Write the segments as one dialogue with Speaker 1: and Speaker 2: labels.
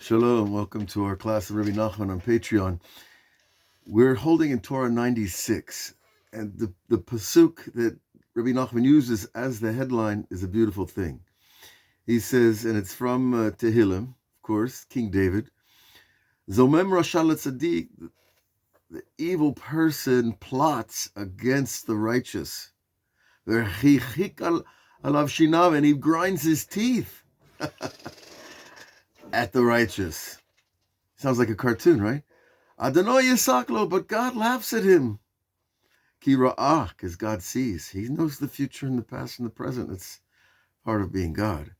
Speaker 1: Shalom, welcome to our class of Rabbi Nachman on Patreon. We're holding in Torah 96, and the pasuk that Rabbi Nachman uses as the headline is a beautiful thing. He says, and it's from Tehillim, of course, King David, Zomem Rasha Tzaddik, the evil person plots against the righteous. Alav Shinav, and he grinds his teeth at the righteous. Sounds like a cartoon, right? Adonai Yisaklo, but God laughs at him. Ki ra'ah, because God sees. He knows the future and the past and the present. It's part of being God.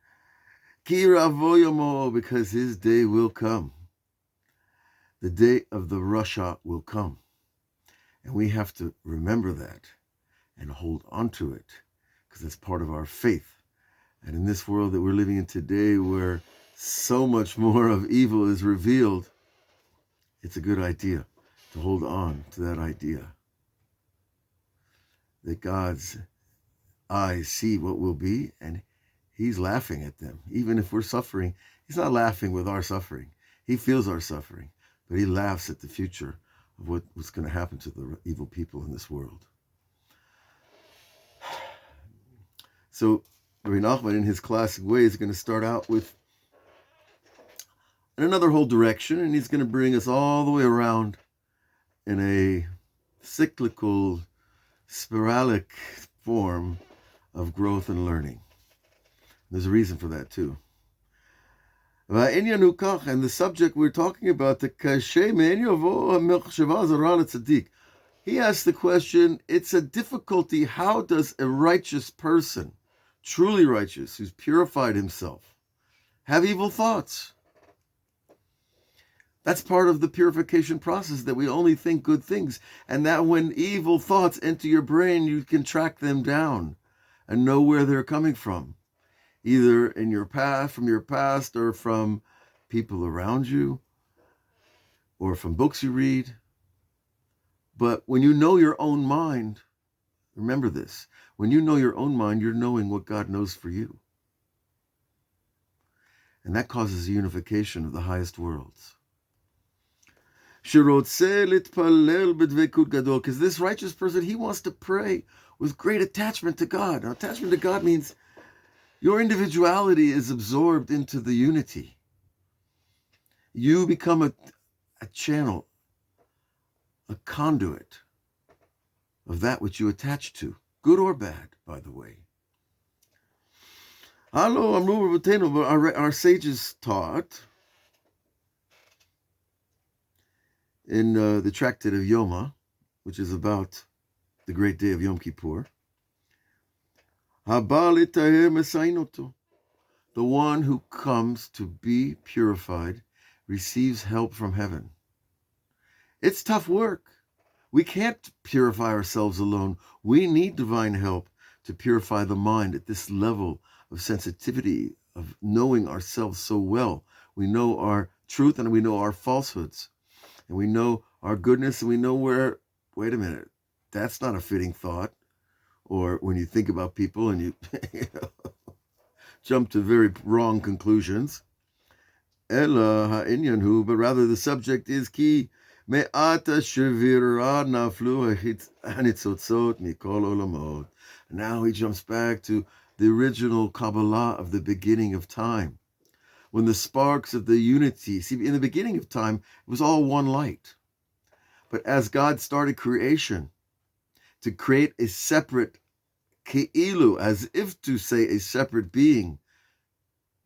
Speaker 1: Ki ra'avoyamo, because his day will come. The day of the Rasha will come. And we have to remember that and hold on to it, because it's part of our faith. And in this world that we're living in today, where so much more of evil is revealed, it's a good idea to hold on to that idea that God's eyes see what will be, and he's laughing at them. Even if we're suffering, he's not laughing with our suffering. He feels our suffering, but he laughs at the future of what's going to happen to the evil people in this world. So Rabbi Nachman, in his classic way, is going to start out with another whole direction, and he's going to bring us all the way around in a cyclical, spiralic form of growth and learning. There's a reason for that too. And the subject we're talking about, he asked the question, it's a difficulty, how does a righteous person, truly righteous, who's purified himself, have evil thoughts? That's part of the purification process, that we only think good things, and that when evil thoughts enter your brain, you can track them down and know where they're coming from, either in your past, from your past, or from people around you, or from books you read. But when you know your own mind, remember this, when you know your own mind, you're knowing what God knows for you. And that causes a unification of the highest worlds. Because this righteous person, he wants to pray with great attachment to God. Now, attachment to God means your individuality is absorbed into the unity. You become a channel, a conduit of that which you attach to, good or bad, by the way. Our sages taught in the tractate of Yoma, which is about the great day of Yom Kippur, the one who comes to be purified receives help from heaven. It's tough work. We can't purify ourselves alone. We need divine help to purify the mind at this level of sensitivity, of knowing ourselves so well. We know our truth and we know our falsehoods. And we know our goodness, and we know where, wait a minute, that's not a fitting thought. Or when you think about people and you jump to very wrong conclusions. Ella ha'inyan, but rather the subject is ki me'ata shevira naflu hanitzotzot mikol olamot. Now he jumps back to the original Kabbalah of the beginning of time, when the sparks of the unity, see, in the beginning of time, it was all one light. But as God started creation, to create a separate ke'ilu, as if to say a separate being,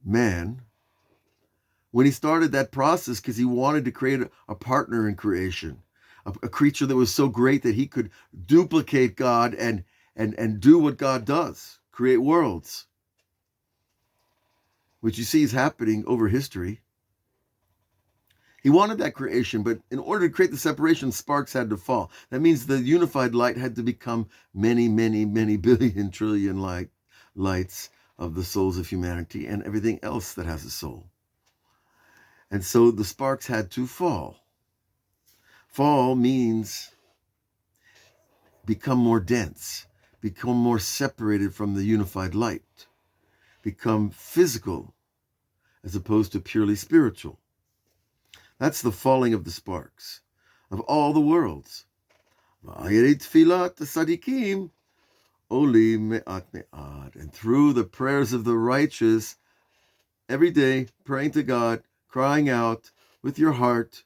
Speaker 1: man, when he started that process, because he wanted to create a partner in creation, a creature that was so great that he could duplicate God and do what God does, create worlds, which you see is happening over history. He wanted that creation, but in order to create the separation, sparks had to fall. That means the unified light had to become many, many, many billion, trillion lights of the souls of humanity and everything else that has a soul. And so the sparks had to fall. Fall means become more dense, become more separated from the unified light, become physical as opposed to purely spiritual. That's the falling of the sparks of all the worlds. Tfilat tzadikim oli me'at me'at. And through the prayers of the righteous, every day praying to God, crying out with your heart,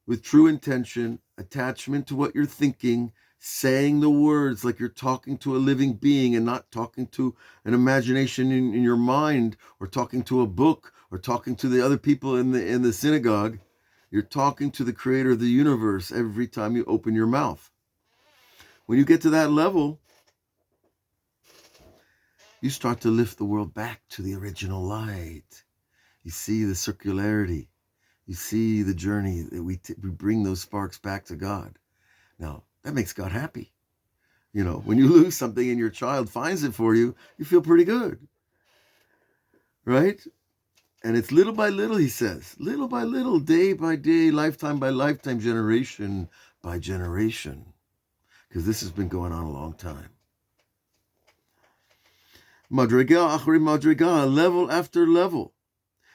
Speaker 1: with true intention, attachment to what you're thinking, saying the words like you're talking to a living being and not talking to an imagination in your mind, or talking to a book, or talking to the other people in the synagogue. You're talking to the creator of the universe every time you open your mouth. When you get to that level, you start to lift the world back to the original light. You see the circularity. You see the journey that we bring those sparks back to God. Now, that makes God happy. You know, when you lose something and your child finds it for you, you feel pretty good. Right? And it's little by little, he says, little by little, day by day, lifetime by lifetime, generation by generation. Because this has been going on a long time. Madrigal achri madrigal, level after level.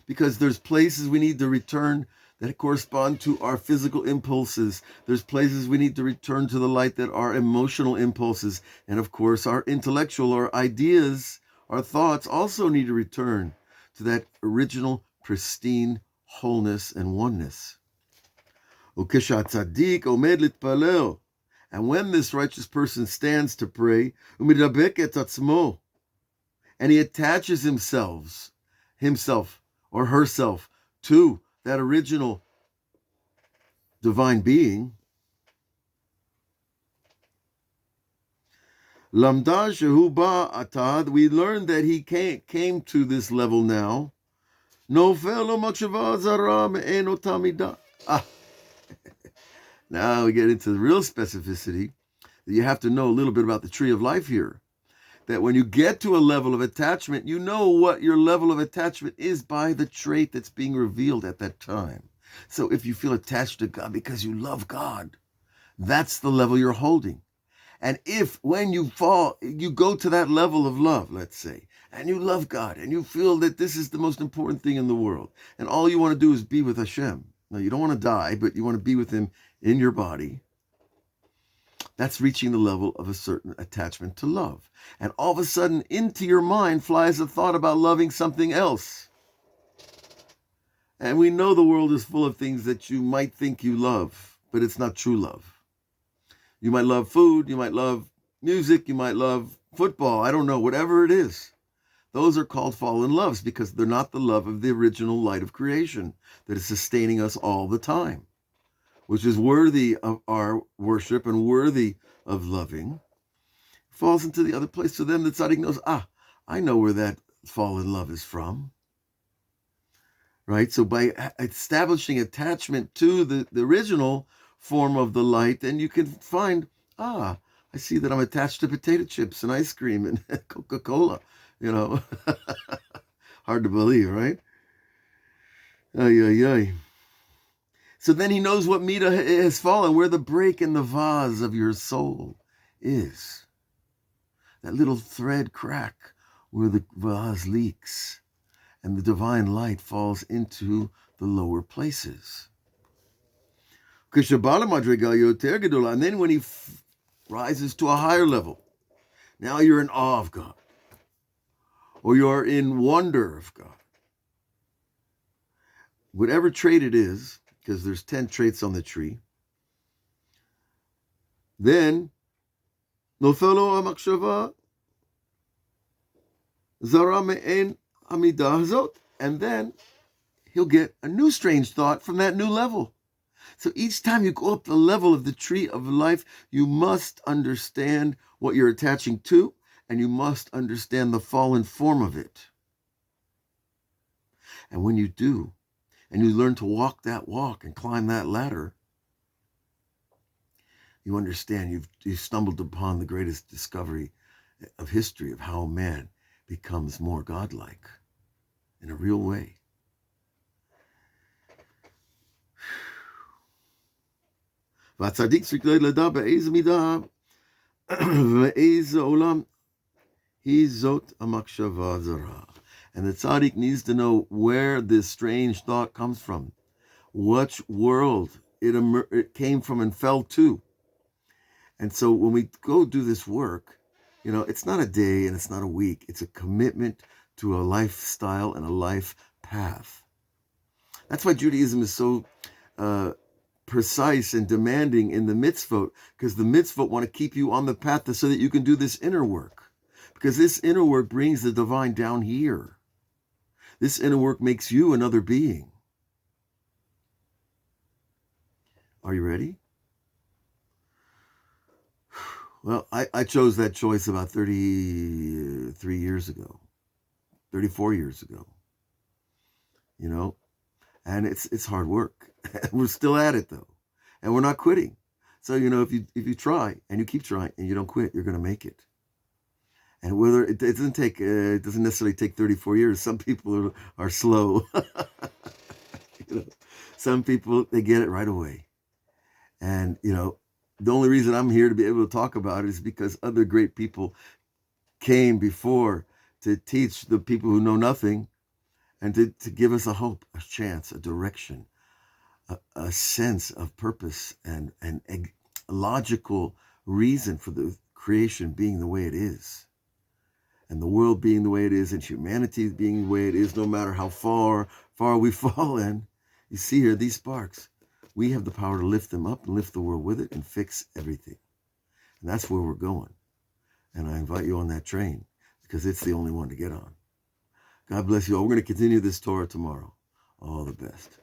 Speaker 1: Because there's places we need to return that correspond to our physical impulses. There's places we need to return to the light that are emotional impulses. And of course, our intellectual, our ideas, our thoughts also need to return to that original, pristine wholeness and oneness. Ukesha tzaddik omed litpalel. And when this righteous person stands to pray, umidabek et atzmo, and he attaches himself or herself to that original divine being, Lamda shehu ba atad, we learned that he came to this level now. Nofel lo makshava zara me'eno tamida. Now we get into the real specificity. You have to know a little bit about the tree of life here. That when you get to a level of attachment, you know what your level of attachment is by the trait that's being revealed at that time. So if you feel attached to God because you love God, that's the level you're holding. And if when you fall, you go to that level of love, let's say, and you love God, and you feel that this is the most important thing in the world, and all you want to do is be with Hashem. Now, you don't want to die, but you want to be with Him in your body. That's reaching the level of a certain attachment to love. And all of a sudden, into your mind flies a thought about loving something else. And we know the world is full of things that you might think you love, but it's not true love. You might love food, you might love music, you might love football, I don't know, whatever it is. Those are called fallen loves because they're not the love of the original light of creation that is sustaining us all the time, which is worthy of our worship and worthy of loving, falls into the other place. So then the tzaddik knows, I know where that fallen love is from. Right? So by establishing attachment to the original form of the light, then you can find, I see that I'm attached to potato chips and ice cream and Coca-Cola. You know, hard to believe, right? Ay, ay, ay. So then he knows what Mida has fallen, where the break in the vase of your soul is. That little thread crack where the vase leaks and the divine light falls into the lower places. And then when he rises to a higher level, now you're in awe of God, or you're in wonder of God. Whatever trait it is, because there's 10 traits on the tree, then nofelo amakshava zara me'en amidah hazot, and then he'll get a new strange thought from that new level. So each time you go up the level of the tree of life, you must understand what you're attaching to, and you must understand the fallen form of it. And when you do, and you learn to walk that walk and climb that ladder, you understand you've stumbled upon the greatest discovery of history of how man becomes more godlike in a real way. והצדיק צריך לדעת באיזה מידה ובאיזה עולם היא זאת המחשבה הזרה. And the tzaddik needs to know where this strange thought comes from. which world it came from and fell to. And so when we go do this work, it's not a day and it's not a week. It's a commitment to a lifestyle and a life path. That's why Judaism is so precise and demanding in the mitzvot, because the mitzvot want to keep you on the path so that you can do this inner work. Because this inner work brings the divine down here. This inner work makes you another being. Are you ready? Well, I chose that choice about 33 years ago, 34 years ago, and it's hard work. We're still at it though, and we're not quitting. So, if you try and you keep trying and you don't quit, you're going to make it. And whether it doesn't necessarily take 34 years. Some people are slow. Some people, they get it right away. And, the only reason I'm here to be able to talk about it is because other great people came before to teach the people who know nothing and to give us a hope, a chance, a direction, a sense of purpose and a logical reason for the creation being the way it is. And the world being the way it is, and humanity being the way it is, no matter how far we've fallen. You see here, these sparks, we have the power to lift them up and lift the world with it and fix everything. And that's where we're going. And I invite you on that train because it's the only one to get on. God bless you all. We're going to continue this Torah tomorrow. All the best.